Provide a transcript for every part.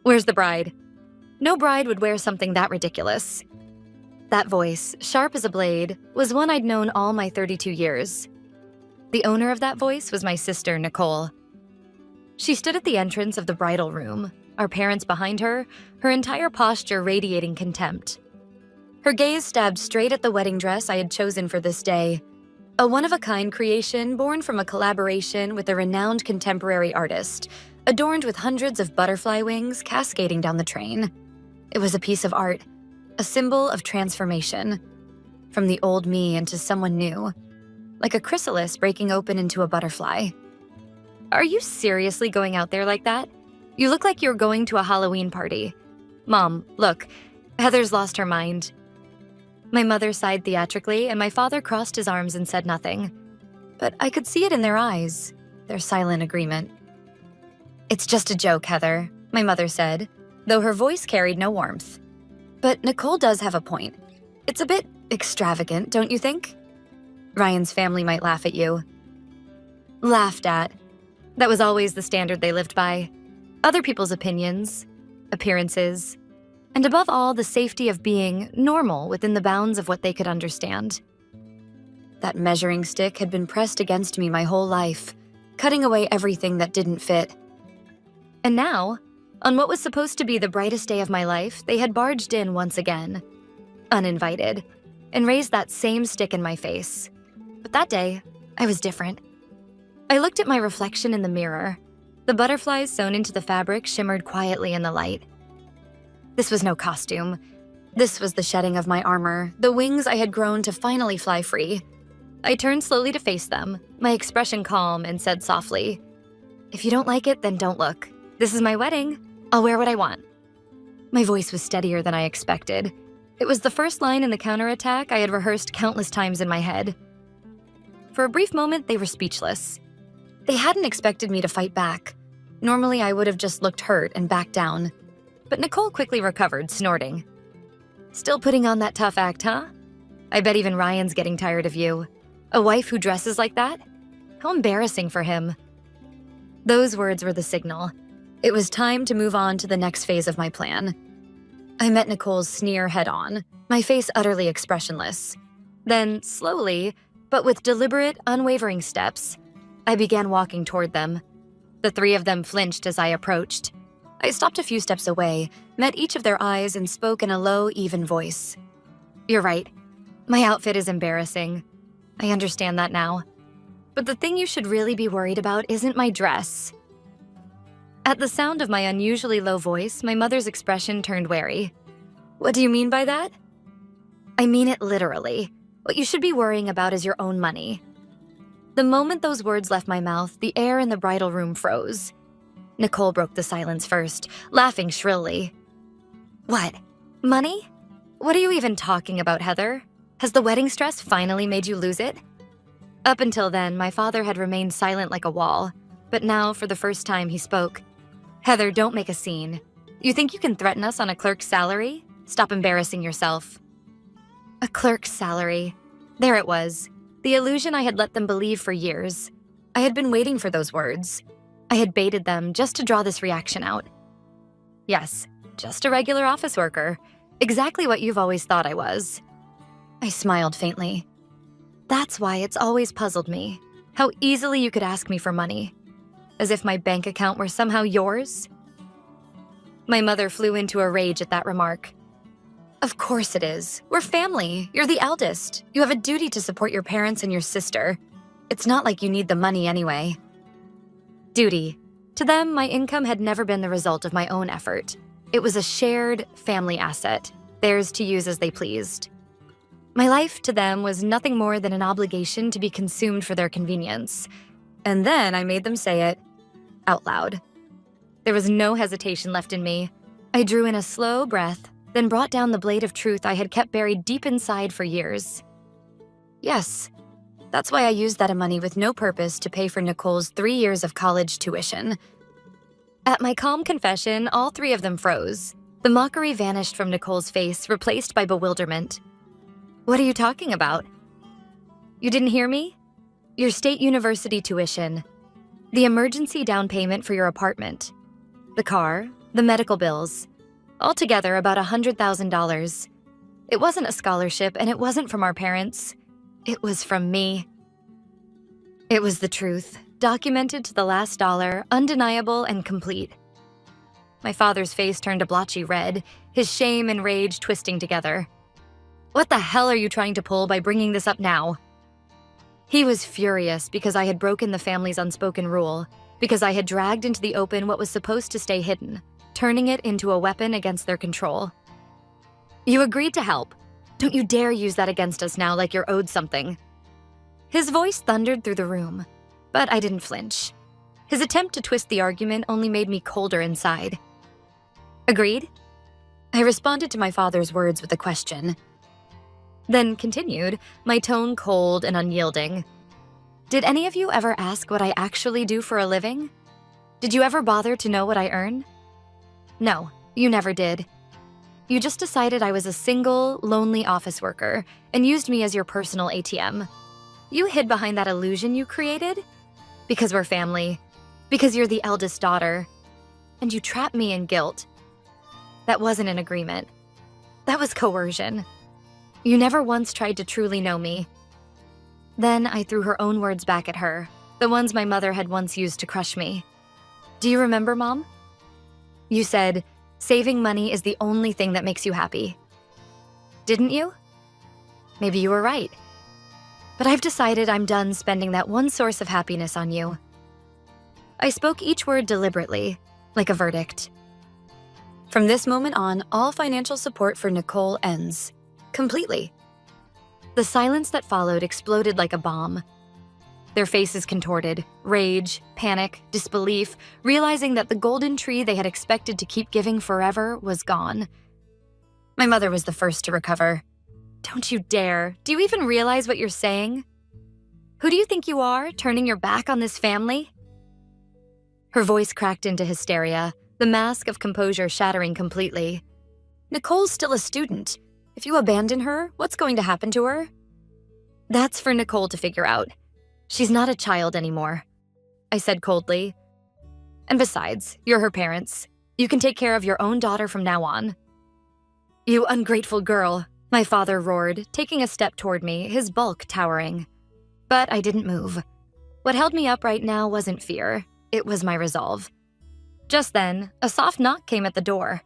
Where's the bride? No bride would wear something that ridiculous. That voice, sharp as a blade, was one I'd known all my 32 years. The owner of that voice was my sister, Nicole. She stood at the entrance of the bridal room, our parents behind her, her entire posture radiating contempt. Her gaze stabbed straight at the wedding dress I had chosen for this day, a one-of-a-kind creation born from a collaboration with a renowned contemporary artist, adorned with hundreds of butterfly wings cascading down the train. It was a piece of art, a symbol of transformation, from the old me into someone new, like a chrysalis breaking open into a butterfly. Are you seriously going out there like that? You look like you're going to a Halloween party. Mom, look, Heather's lost her mind. My mother sighed theatrically, and my father crossed his arms and said nothing. But I could see it in their eyes, their silent agreement. It's just a joke, Heather, my mother said, though her voice carried no warmth. But Nicole does have a point. It's a bit extravagant, don't you think? Ryan's family might laugh at you. Laughed at. That was always the standard they lived by. Other people's opinions, appearances, and above all, the safety of being normal within the bounds of what they could understand. That measuring stick had been pressed against me my whole life, cutting away everything that didn't fit. And now, on what was supposed to be the brightest day of my life, they had barged in once again, uninvited, and raised that same stick in my face. But that day, I was different. I looked at my reflection in the mirror. The butterflies sewn into the fabric shimmered quietly in the light. This was no costume. This was the shedding of my armor, the wings I had grown to finally fly free. I turned slowly to face them, my expression calm, and said softly, "If you don't like it, then don't look. This is my wedding. I'll wear what I want." My voice was steadier than I expected. It was the first line in the counterattack I had rehearsed countless times in my head. For a brief moment, they were speechless. They hadn't expected me to fight back. Normally, I would have just looked hurt and backed down. But Nicole quickly recovered, snorting. "Still putting on that tough act, huh? I bet even Ryan's getting tired of you. A wife who dresses like that? How embarrassing for him." Those words were the signal. It was time to move on to the next phase of my plan. I met Nicole's sneer head-on, my face utterly expressionless. Then, slowly, but with deliberate, unwavering steps, I began walking toward them. The three of them flinched as I approached. I stopped a few steps away, met each of their eyes, and spoke in a low, even voice. "You're right. My outfit is embarrassing. I understand that now. But the thing you should really be worried about isn't my dress." At the sound of my unusually low voice, my mother's expression turned wary. "What do you mean by that?" "I mean it literally. What you should be worrying about is your own money." The moment those words left my mouth, the air in the bridal room froze. Nicole broke the silence first, laughing shrilly. "What? Money? What are you even talking about, Heather? Has the wedding stress finally made you lose it?" Up until then, my father had remained silent like a wall, but now, for the first time, he spoke. "Heather, don't make a scene. You think you can threaten us on a clerk's salary? Stop embarrassing yourself." A clerk's salary. There it was. The illusion I had let them believe for years. I had been waiting for those words. I had baited them just to draw this reaction out. Yes, just a regular office worker. Exactly what you've always thought I was. I smiled faintly. That's why it's always puzzled me, how easily you could ask me for money. As if my bank account were somehow yours. My mother flew into a rage at that remark. "Of course it is. We're family. You're the eldest. You have a duty to support your parents and your sister. It's not like you need the money anyway." Duty. To them, my income had never been the result of my own effort. It was a shared family asset, theirs to use as they pleased. My life, to them, was nothing more than an obligation to be consumed for their convenience. And then I made them say it out loud. There was no hesitation left in me. I drew in a slow breath, then brought down the blade of truth I had kept buried deep inside for years. Yes, that's why I used that money with no purpose to pay for Nicole's 3 years of college tuition. At my calm confession, all three of them froze. The mockery vanished from Nicole's face, replaced by bewilderment. "What are you talking about?" "You didn't hear me? Your state university tuition. The emergency down payment for your apartment. The car, The medical bills. Altogether, about $100,000. It wasn't a scholarship, and it wasn't from our parents. It was from me. It was the truth, documented to the last dollar, undeniable and complete. My father's face turned a blotchy red, his shame and rage twisting together. What the hell are you trying to pull by bringing this up now? He was furious because I had broken the family's unspoken rule, because I had dragged into the open what was supposed to stay hidden, turning it into a weapon against their control. You agreed to help. Don't you dare use that against us now like you're owed something. His voice thundered through the room, but I didn't flinch. His attempt to twist the argument only made me colder inside. Agreed? I responded to my father's words with a question. Then continued, my tone cold and unyielding. Did any of you ever ask what I actually do for a living? Did you ever bother to know what I earn? No, you never did. You just decided I was a single, lonely office worker and used me as your personal ATM. You hid behind that illusion you created? Because we're family. Because you're the eldest daughter. And you trapped me in guilt. That wasn't an agreement. That was coercion. You never once tried to truly know me. Then I threw her own words back at her, the ones my mother had once used to crush me. Do you remember, Mom? You said, saving money is the only thing that makes you happy. Didn't you? Maybe you were right. But I've decided I'm done spending that one source of happiness on you. I spoke each word deliberately, like a verdict. From this moment on, all financial support for Nicole ends. Completely. The silence that followed exploded like a bomb. Their faces contorted, rage, panic, disbelief, realizing that the golden tree they had expected to keep giving forever was gone. My mother was the first to recover. Don't you dare. Do you even realize what you're saying? Who do you think you are, turning your back on this family? Her voice cracked into hysteria, the mask of composure shattering completely. Nicole's still a student. If you abandon her, what's going to happen to her? That's for Nicole to figure out. She's not a child anymore, I said coldly. And besides, you're her parents. You can take care of your own daughter from now on. You ungrateful girl, my father roared, taking a step toward me, his bulk towering. But I didn't move. What held me up right now wasn't fear. It was my resolve. Just then, a soft knock came at the door.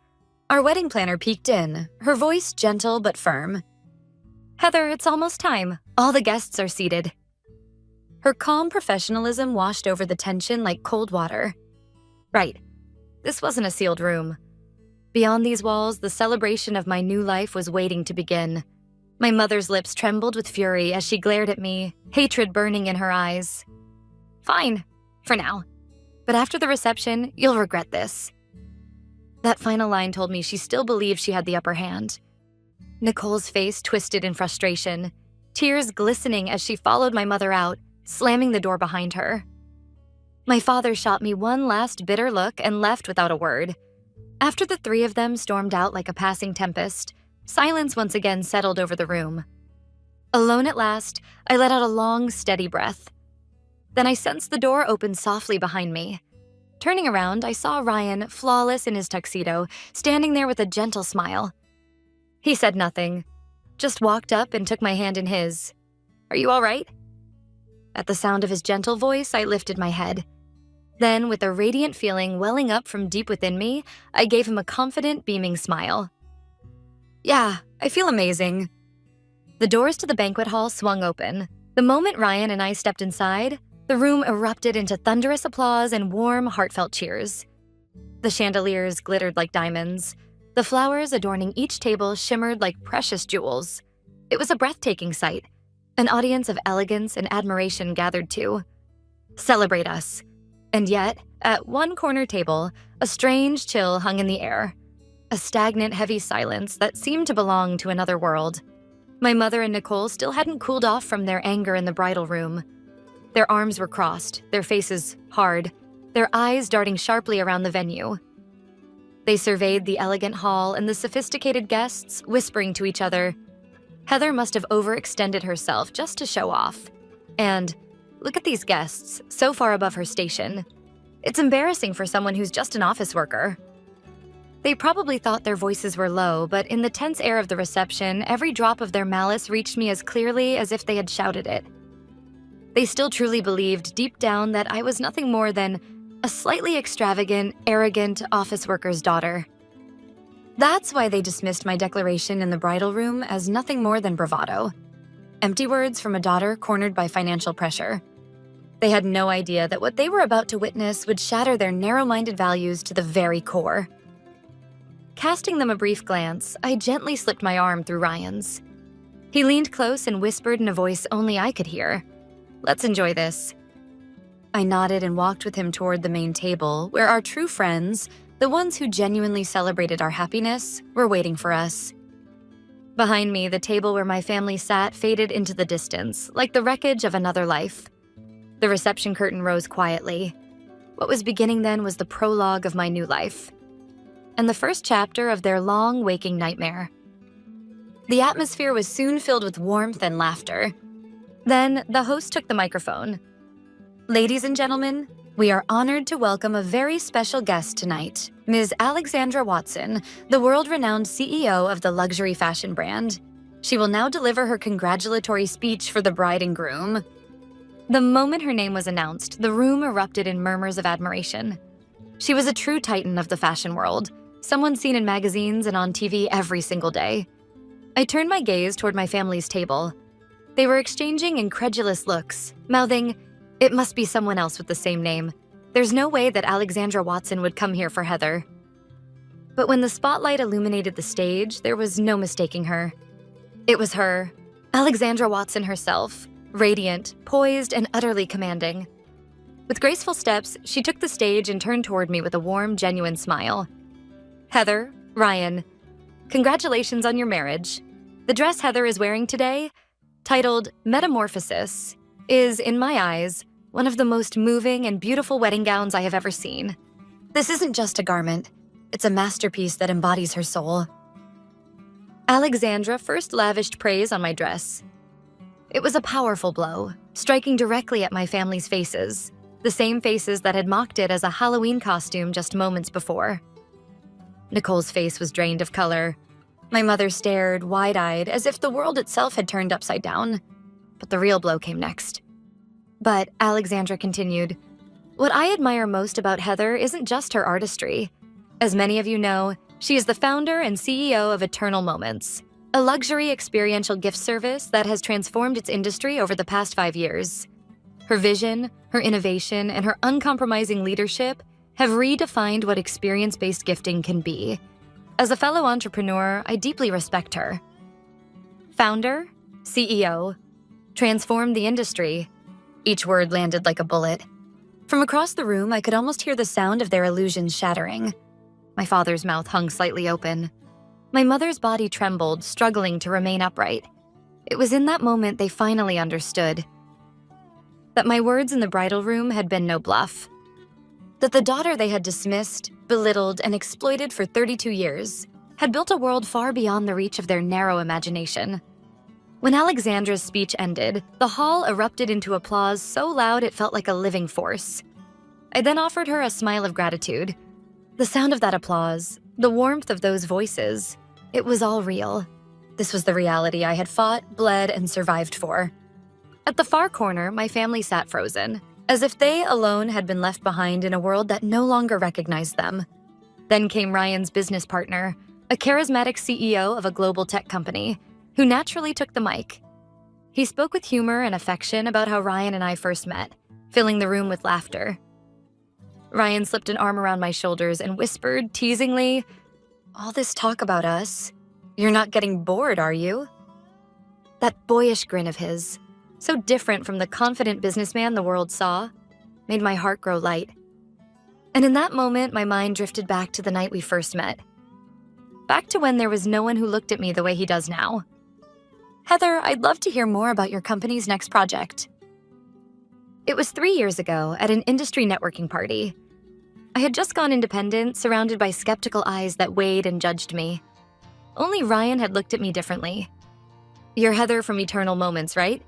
Our wedding planner peeked in, her voice gentle but firm. Heather, it's almost time. All the guests are seated. Her calm professionalism washed over the tension like cold water. Right. This wasn't a sealed room. Beyond these walls, the celebration of my new life was waiting to begin. My mother's lips trembled with fury as she glared at me, hatred burning in her eyes. Fine, for now. But after the reception, you'll regret this. That final line told me she still believed she had the upper hand. Nicole's face twisted in frustration, tears glistening as she followed my mother out, slamming the door behind her. My father shot me one last bitter look and left without a word. After the three of them stormed out like a passing tempest, silence once again settled over the room. Alone at last, I let out a long, steady breath. Then I sensed the door open softly behind me. Turning around, I saw Ryan, flawless in his tuxedo, standing there with a gentle smile. He said nothing, just walked up and took my hand in his. Are you all right? At the sound of his gentle voice, I lifted my head. Then, with a radiant feeling welling up from deep within me, I gave him a confident, beaming smile. Yeah, I feel amazing. The doors to the banquet hall swung open. The moment Ryan and I stepped inside, the room erupted into thunderous applause and warm, heartfelt cheers. The chandeliers glittered like diamonds. The flowers adorning each table shimmered like precious jewels. It was a breathtaking sight. An audience of elegance and admiration gathered too. Celebrate us. And yet, at one corner table, a strange chill hung in the air. A stagnant, heavy silence that seemed to belong to another world. My mother and Nicole still hadn't cooled off from their anger in the bridal room. Their arms were crossed, their faces hard, their eyes darting sharply around the venue. They surveyed the elegant hall and the sophisticated guests, whispering to each other. Heather must have overextended herself just to show off. And look at these guests, so far above her station. It's embarrassing for someone who's just an office worker. They probably thought their voices were low, but in the tense air of the reception, every drop of their malice reached me as clearly as if they had shouted it. They still truly believed deep down that I was nothing more than a slightly extravagant, arrogant office worker's daughter. That's why they dismissed my declaration in the bridal room as nothing more than bravado. Empty words from a daughter cornered by financial pressure. They had no idea that what they were about to witness would shatter their narrow-minded values to the very core. Casting them a brief glance, I gently slipped my arm through Ryan's. He leaned close and whispered in a voice only I could hear, "Let's enjoy this." I nodded and walked with him toward the main table, where our true friends, the ones who genuinely celebrated our happiness, were waiting for us. Behind me, the table where my family sat faded into the distance, like the wreckage of another life. The reception curtain rose quietly. What was beginning then was the prologue of my new life, and the first chapter of their long waking nightmare. The atmosphere was soon filled with warmth and laughter. Then the host took the microphone. "Ladies and gentlemen, we are honored to welcome a very special guest tonight, Ms. Alexandra Watson, the world-renowned CEO of the luxury fashion brand. She will now deliver her congratulatory speech for the bride and groom." The moment her name was announced, the room erupted in murmurs of admiration. She was a true titan of the fashion world, someone seen in magazines and on TV every single day. I turned my gaze toward my family's table. They were exchanging incredulous looks, mouthing, "It must be someone else with the same name. There's no way that Alexandra Watson would come here for Heather." But when the spotlight illuminated the stage, there was no mistaking her. It was her, Alexandra Watson herself, radiant, poised, and utterly commanding. With graceful steps, she took the stage and turned toward me with a warm, genuine smile. "Heather, Ryan, congratulations on your marriage. The dress Heather is wearing today, titled Metamorphosis, is, in my eyes, one of the most moving and beautiful wedding gowns I have ever seen. This isn't just a garment, it's a masterpiece that embodies her soul." Alexandra first lavished praise on my dress. It was a powerful blow, striking directly at my family's faces, the same faces that had mocked it as a Halloween costume just moments before. Nicole's face was drained of color. My mother stared, wide-eyed, as if the world itself had turned upside down. But the real blow came next. But Alexandra continued, "What I admire most about Heather isn't just her artistry. As many of you know, she is the founder and CEO of Eternal Moments, a luxury experiential gift service that has transformed its industry over the past 5 years. Her vision, her innovation, and her uncompromising leadership have redefined what experience-based gifting can be. As a fellow entrepreneur, I deeply respect her." Founder, CEO, transformed the industry. Each word landed like a bullet. From across the room, I could almost hear the sound of their illusions shattering. My father's mouth hung slightly open. My mother's body trembled, struggling to remain upright. It was in that moment they finally understood that my words in the bridal room had been no bluff. That the daughter they had dismissed, belittled, and exploited for 32 years had built a world far beyond the reach of their narrow imagination. When Alexandra's speech ended, the hall erupted into applause so loud it felt like a living force. I then offered her a smile of gratitude. The sound of that applause, the warmth of those voices, it was all real. This was the reality I had fought, bled, and survived for. At the far corner, my family sat frozen, as if they alone had been left behind in a world that no longer recognized them. Then came Ryan's business partner, a charismatic CEO of a global tech company, who naturally took the mic. He spoke with humor and affection about how Ryan and I first met, filling the room with laughter. Ryan slipped an arm around my shoulders and whispered teasingly, "All this talk about us, you're not getting bored, are you?" That boyish grin of his, so different from the confident businessman the world saw, made my heart grow light. And in that moment, my mind drifted back to the night we first met. Back to when there was no one who looked at me the way he does now. "Heather, I'd love to hear more about your company's next project." It was 3 years ago at an industry networking party. I had just gone independent, surrounded by skeptical eyes that weighed and judged me. Only Ryan had looked at me differently. "You're Heather from Eternal Moments, right?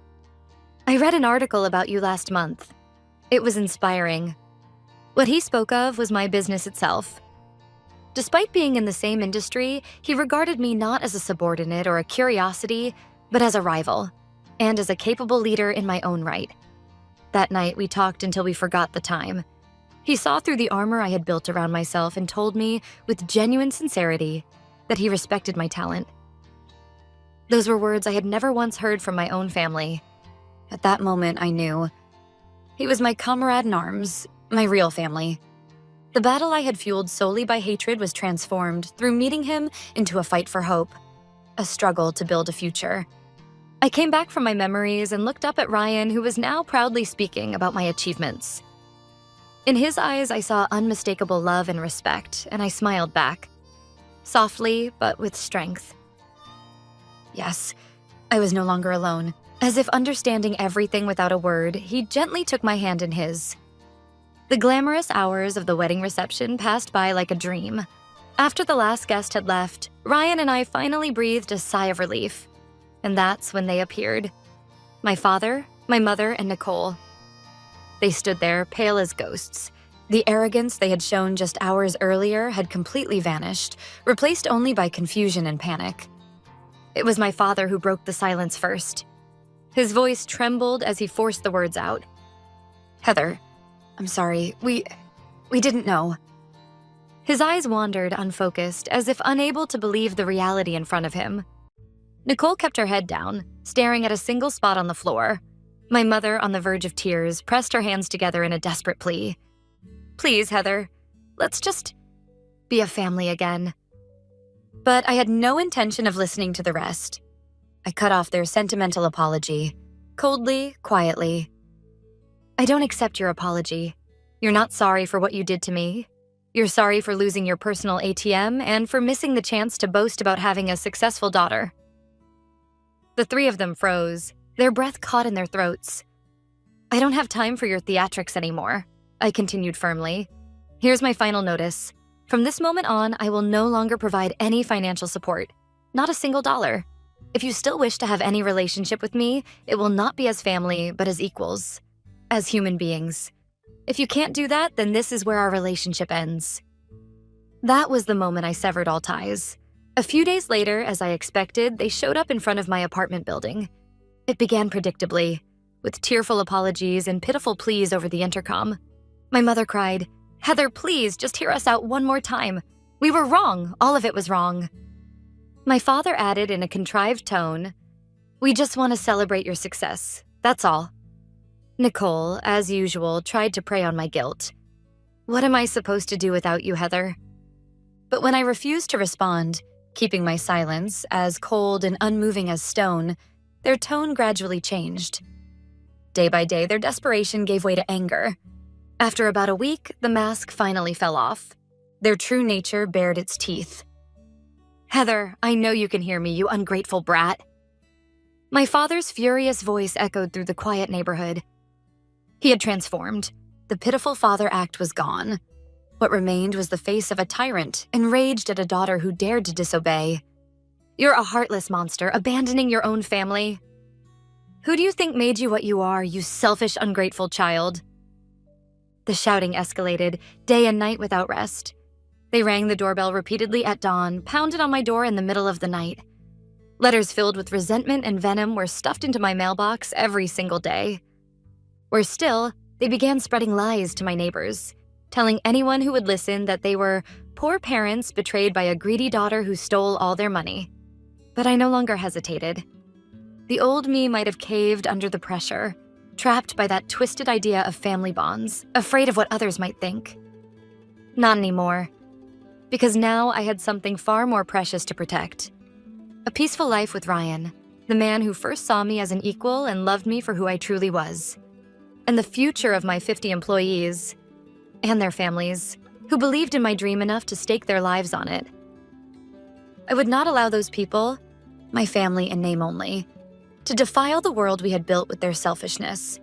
I read an article about you last month. It was inspiring." What he spoke of was my business itself. Despite being in the same industry, he regarded me not as a subordinate or a curiosity, but as a rival, and as a capable leader in my own right. That night, we talked until we forgot the time. He saw through the armor I had built around myself and told me, with genuine sincerity, that he respected my talent. Those were words I had never once heard from my own family. At that moment, I knew. He was my comrade in arms, my real family. The battle I had fueled solely by hatred was transformed through meeting him into a fight for hope, a struggle to build a future. I came back from my memories and looked up at Ryan, who was now proudly speaking about my achievements. In his eyes, I saw unmistakable love and respect, and I smiled back, softly but with strength. Yes, I was no longer alone. As if understanding everything without a word, he gently took my hand in his. The glamorous hours of the wedding reception passed by like a dream. After the last guest had left, Ryan and I finally breathed a sigh of relief. And that's when they appeared. My father, my mother, and Nicole. They stood there, pale as ghosts. The arrogance they had shown just hours earlier had completely vanished, replaced only by confusion and panic. It was my father who broke the silence first. His voice trembled as he forced the words out. "Heather, I'm sorry, we didn't know." His eyes wandered unfocused, as if unable to believe the reality in front of him. Nicole kept her head down, staring at a single spot on the floor. My mother, on the verge of tears, pressed her hands together in a desperate plea. "Please, Heather, let's just be a family again." But I had no intention of listening to the rest. I cut off their sentimental apology, coldly, quietly. "I don't accept your apology. You're not sorry for what you did to me. You're sorry for losing your personal ATM and for missing the chance to boast about having a successful daughter." The three of them froze, their breath caught in their throats. "I don't have time for your theatrics anymore," I continued firmly. "Here's my final notice. From this moment on, I will no longer provide any financial support. Not a single dollar. If you still wish to have any relationship with me, it will not be as family, but as equals. As human beings. If you can't do that, then this is where our relationship ends." That was the moment I severed all ties. A few days later, as I expected, they showed up in front of my apartment building. It began predictably, with tearful apologies and pitiful pleas over the intercom. My mother cried, "Heather, please, just hear us out one more time. We were wrong. All of it was wrong." My father added in a contrived tone, "We just want to celebrate your success. That's all." Nicole, as usual, tried to prey on my guilt. "What am I supposed to do without you, Heather?" But when I refused to respond, keeping my silence as cold and unmoving as stone, their tone gradually changed. Day by day, their desperation gave way to anger. After about a week, the mask finally fell off. Their true nature bared its teeth. "Heather, I know you can hear me, you ungrateful brat." My father's furious voice echoed through the quiet neighborhood. He had transformed. The pitiful father act was gone. What remained was the face of a tyrant, enraged at a daughter who dared to disobey. "You're a heartless monster, abandoning your own family. Who do you think made you what you are, you selfish, ungrateful child?" The shouting escalated, day and night without rest. They rang the doorbell repeatedly at dawn, pounded on my door in the middle of the night. Letters filled with resentment and venom were stuffed into my mailbox every single day. Worse still, they began spreading lies to my neighbors, telling anyone who would listen that they were poor parents betrayed by a greedy daughter who stole all their money. But I no longer hesitated. The old me might have caved under the pressure, trapped by that twisted idea of family bonds, afraid of what others might think. Not anymore. Because now I had something far more precious to protect. A peaceful life with Ryan, the man who first saw me as an equal and loved me for who I truly was. And the future of my 50 employees, and their families, who believed in my dream enough to stake their lives on it. I would not allow those people, my family in name only, to defile the world we had built with their selfishness.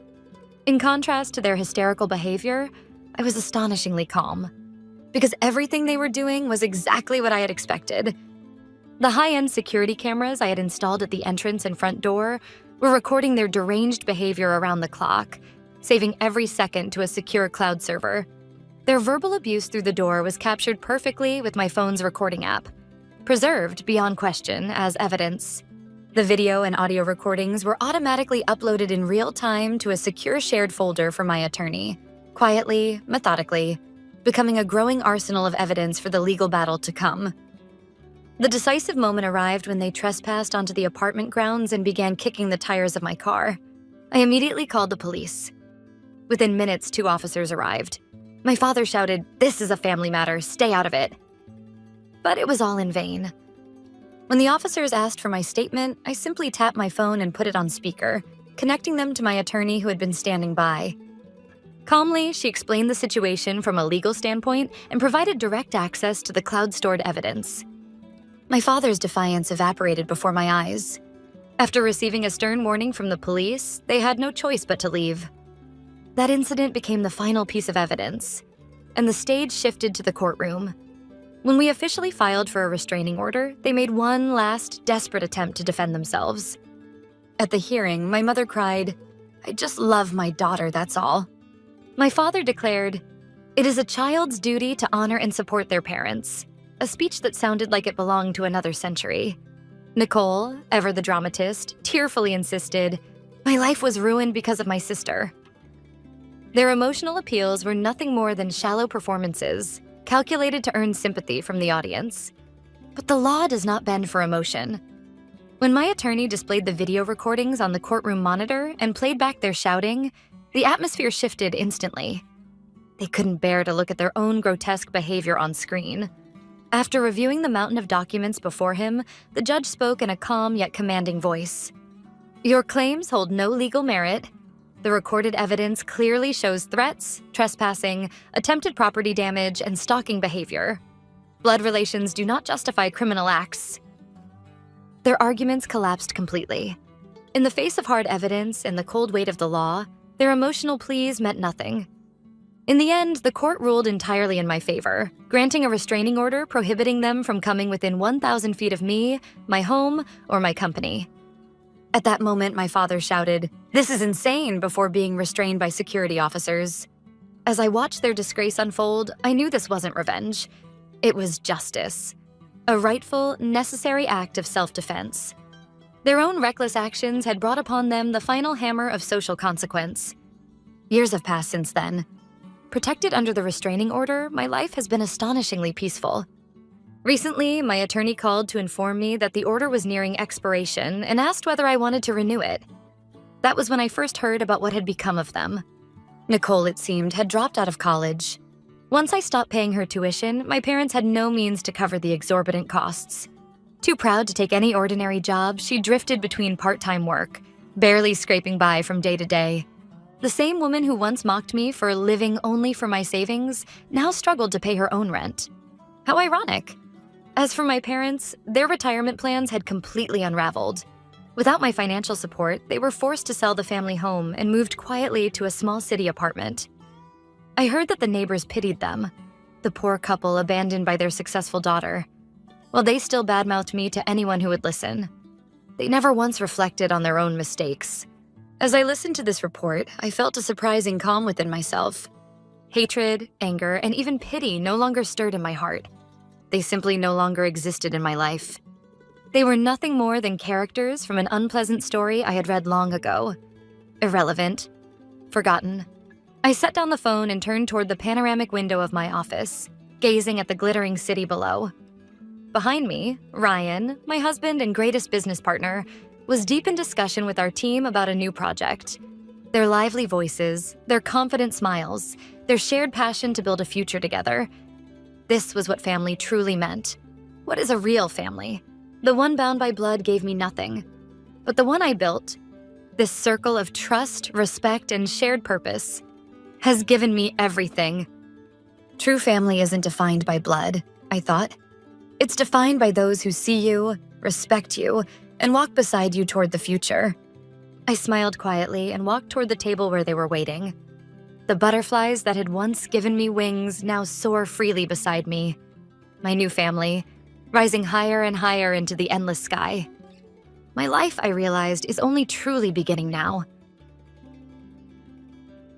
In contrast to their hysterical behavior, I was astonishingly calm. Because everything they were doing was exactly what I had expected. The high-end security cameras I had installed at the entrance and front door were recording their deranged behavior around the clock, saving every second to a secure cloud server. Their verbal abuse through the door was captured perfectly with my phone's recording app, preserved beyond question as evidence. The video and audio recordings were automatically uploaded in real time to a secure shared folder for my attorney, quietly, methodically, becoming a growing arsenal of evidence for the legal battle to come. The decisive moment arrived when they trespassed onto the apartment grounds and began kicking the tires of my car. I immediately called the police. Within minutes, 2 officers arrived. My father shouted, "This is a family matter, stay out of it." But it was all in vain. When the officers asked for my statement, I simply tapped my phone and put it on speaker, connecting them to my attorney who had been standing by. Calmly, she explained the situation from a legal standpoint and provided direct access to the cloud-stored evidence. My father's defiance evaporated before my eyes. After receiving a stern warning from the police, they had no choice but to leave. That incident became the final piece of evidence, and the stage shifted to the courtroom. When we officially filed for a restraining order, they made one last, desperate attempt to defend themselves. At the hearing, my mother cried, "I just love my daughter, that's all." My father declared, "It is a child's duty to honor and support their parents," a speech that sounded like it belonged to another century. Nicole, ever the dramatist, tearfully insisted, "My life was ruined because of my sister." Their emotional appeals were nothing more than shallow performances, calculated to earn sympathy from the audience. But the law does not bend for emotion. When my attorney displayed the video recordings on the courtroom monitor and played back their shouting, the atmosphere shifted instantly. They couldn't bear to look at their own grotesque behavior on screen. After reviewing the mountain of documents before him, the judge spoke in a calm yet commanding voice. "Your claims hold no legal merit. The recorded evidence clearly shows threats, trespassing, attempted property damage, and stalking behavior. Blood relations do not justify criminal acts." Their arguments collapsed completely. In the face of hard evidence and the cold weight of the law, their emotional pleas meant nothing. In the end, the court ruled entirely in my favor, granting a restraining order prohibiting them from coming within 1,000 feet of me, my home, or my company. At that moment, my father shouted, "This is insane," before being restrained by security officers. As I watched their disgrace unfold, I knew this wasn't revenge. It was justice. A rightful, necessary act of self-defense. Their own reckless actions had brought upon them the final hammer of social consequence. Years have passed since then. Protected under the restraining order, my life has been astonishingly peaceful. Recently, my attorney called to inform me that the order was nearing expiration and asked whether I wanted to renew it. That was when I first heard about what had become of them. Nicole, it seemed, had dropped out of college. Once I stopped paying her tuition, my parents had no means to cover the exorbitant costs. Too proud to take any ordinary job, she drifted between part-time work, barely scraping by from day to day. The same woman who once mocked me for living only for my savings now struggled to pay her own rent. How ironic. As for my parents, their retirement plans had completely unraveled. Without my financial support, they were forced to sell the family home and moved quietly to a small city apartment. I heard that the neighbors pitied them, the poor couple abandoned by their successful daughter, while they still badmouthed me to anyone who would listen. They never once reflected on their own mistakes. As I listened to this report, I felt a surprising calm within myself. Hatred, anger, and even pity no longer stirred in my heart. They simply no longer existed in my life. They were nothing more than characters from an unpleasant story I had read long ago. Irrelevant. Forgotten. I set down the phone and turned toward the panoramic window of my office, gazing at the glittering city below. Behind me, Ryan, my husband and greatest business partner, was deep in discussion with our team about a new project. Their lively voices, their confident smiles, their shared passion to build a future together. This was what family truly meant. What is a real family? The one bound by blood gave me nothing. But the one I built, this circle of trust, respect, and shared purpose, has given me everything. True family isn't defined by blood, I thought. It's defined by those who see you, respect you, and walk beside you toward the future. I smiled quietly and walked toward the table where they were waiting. The butterflies that had once given me wings now soar freely beside me. My new family, rising higher and higher into the endless sky. My life, I realized, is only truly beginning now.